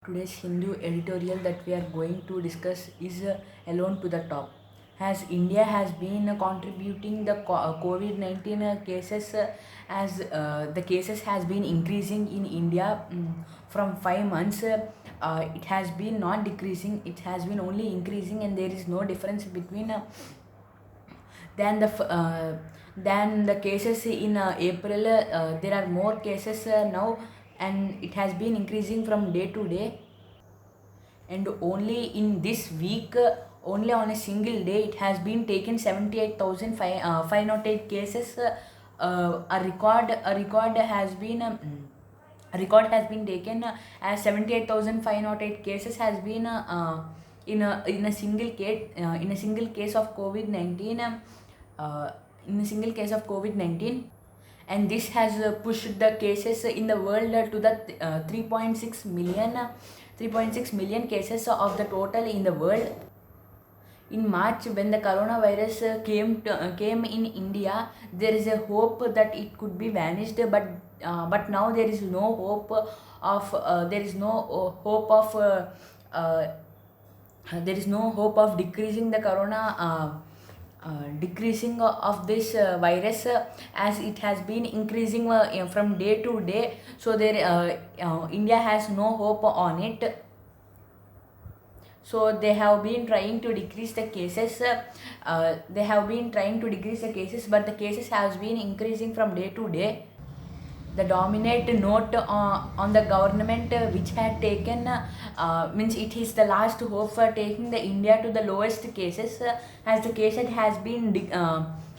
Today's Hindu editorial that we are going to discuss is alone to the top. As India has been contributing the COVID-19 cases, as the cases has been increasing in India from 5 months, it has been not decreasing. It has been only increasing, and there is no difference between than than the cases in April. There are more cases now, and it has been increasing from day to day. And only in this week, only on a single day, it has been taken 78,508 cases. A record has been taken as 78,508 cases has been in a single case of COVID-19. Uh, in a single case of COVID-19, and this has pushed the cases in the world to the 3.6 million, 3.6 million cases of the total in the world. In March, when the coronavirus came in India, there is a hope that it could be vanished, but now there is no hope of uh, there is no hope of decreasing the decreasing of this virus, as it has been increasing from day to day. So there India has no hope on it. So they have been trying to decrease the cases. They have been trying to decrease the cases, but the cases has been increasing from day to day. The dominant note on the government, which had taken means it is the last hope for taking the India to the lowest cases, as the cases has been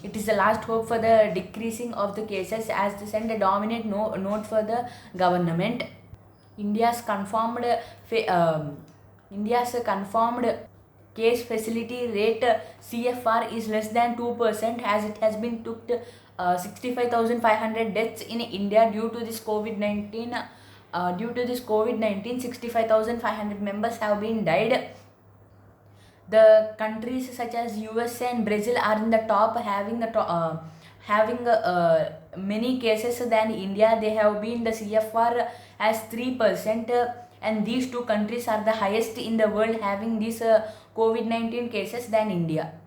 it is the last hope for the decreasing of the cases, as they send a dominant note for the government. India's confirmed India's confirmed case facility rate, CFR, is less than 2%, as it has been took 65,500 deaths in India due to this COVID-19. Due to this COVID-19, 65,500 members have been died. The countries such as USA and Brazil are in the top, having many cases than India. They have been the CFR as 3%, and these two countries are the highest in the world, having these COVID-19 cases than India.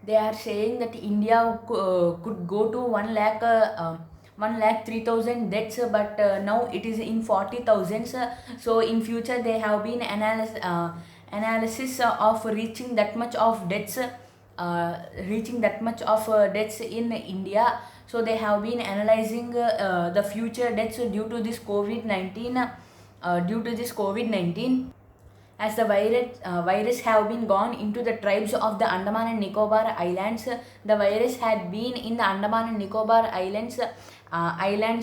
They are saying that India could go to 1 lakh, 1 lakh 3,000 deaths, but now it is in 40,000. So in future they have been analysis of reaching that much of deaths in India. So they have been analyzing the future deaths due to this COVID-19. As the virus have been gone into the tribes of the Andaman and Nicobar Islands. The virus had been in the Andaman and Nicobar Islands,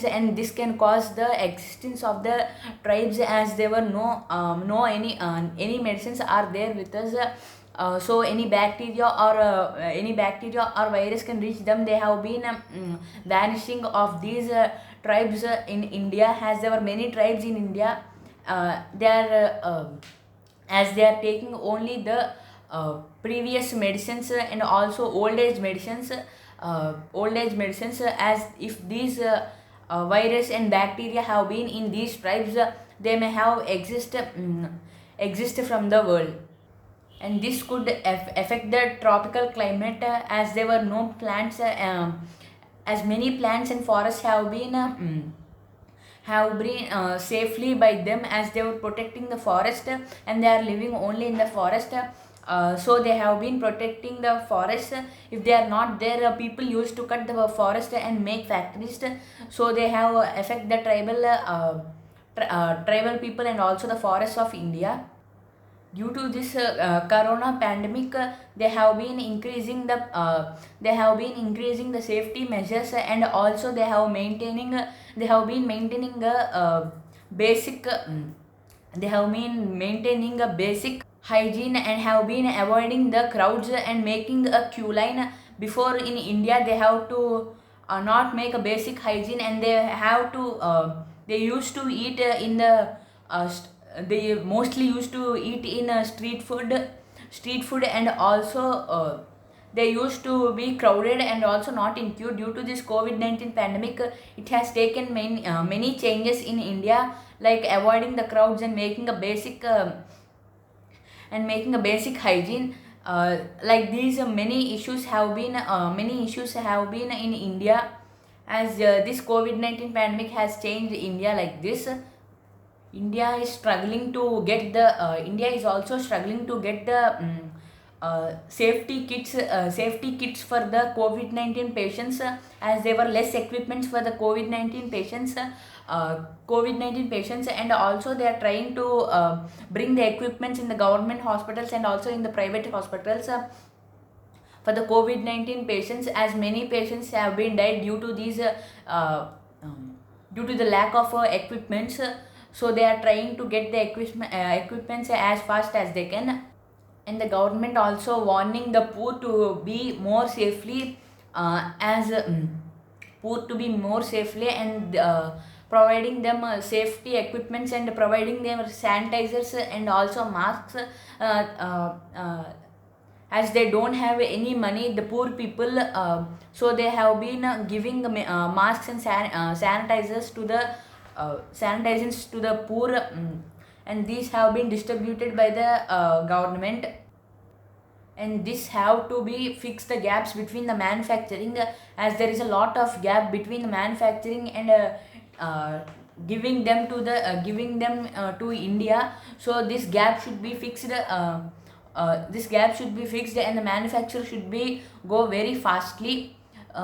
and this can cause the existence of the tribes, as there were no any medicines are there with us. So any bacteria or virus can reach them. They have been vanishing of these tribes in India, as there were many tribes in India. They are as they are taking only the previous medicines, and also old age medicines, as if these virus and bacteria have been in these tribes, they may have exist from the world, and this could affect the tropical climate, as there were no plants, as many plants and forests have been safely by them, as they were protecting the forest, and they are living only in the forest. So they have been protecting the forest. If they are not there, people used to cut the forest and make factories. So they have affect the tribal people and also the forests of India. Due to this corona pandemic, they have been increasing the safety measures, and also they have been maintaining a basic they have been maintaining a basic hygiene, and have been avoiding the crowds and making a queue line. Before, in India, they have to not make a basic hygiene, and they used to eat in the they mostly used to eat in street food, and also they used to be crowded and also not in queue. Due to this COVID-19 pandemic, it has taken many changes in India. like avoiding the crowds and making a basic hygiene. Like these many issues have been in India, as this COVID-19 pandemic has changed India like this. India is also struggling to get the safety kits for the COVID-19 patients, as there were less equipments for the COVID-19 patients, and also they are trying to bring the equipments in the government hospitals and also in the private hospitals for the COVID-19 patients, as many patients have been died due to these due to the lack of equipments. So they are trying to get the equipments as fast as they can, and the government also warning the poor to be more safely, as poor to be more safely, and providing them safety equipments and providing them sanitizers and also masks, as they don't have any money, the poor people, so they have been giving masks and sanitizers to the poor, and these have been distributed by the government. And this have to be fix the gaps between the manufacturing, as there is a lot of gap between the manufacturing and uh, giving them to India. So this gap should be fixed, and the manufacturer should be go very fastly,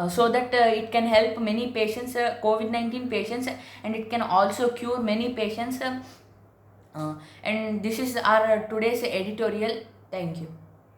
so that it can help many patients, COVID-19 patients, and it can also cure many patients. And this is our today's editorial. Thank you.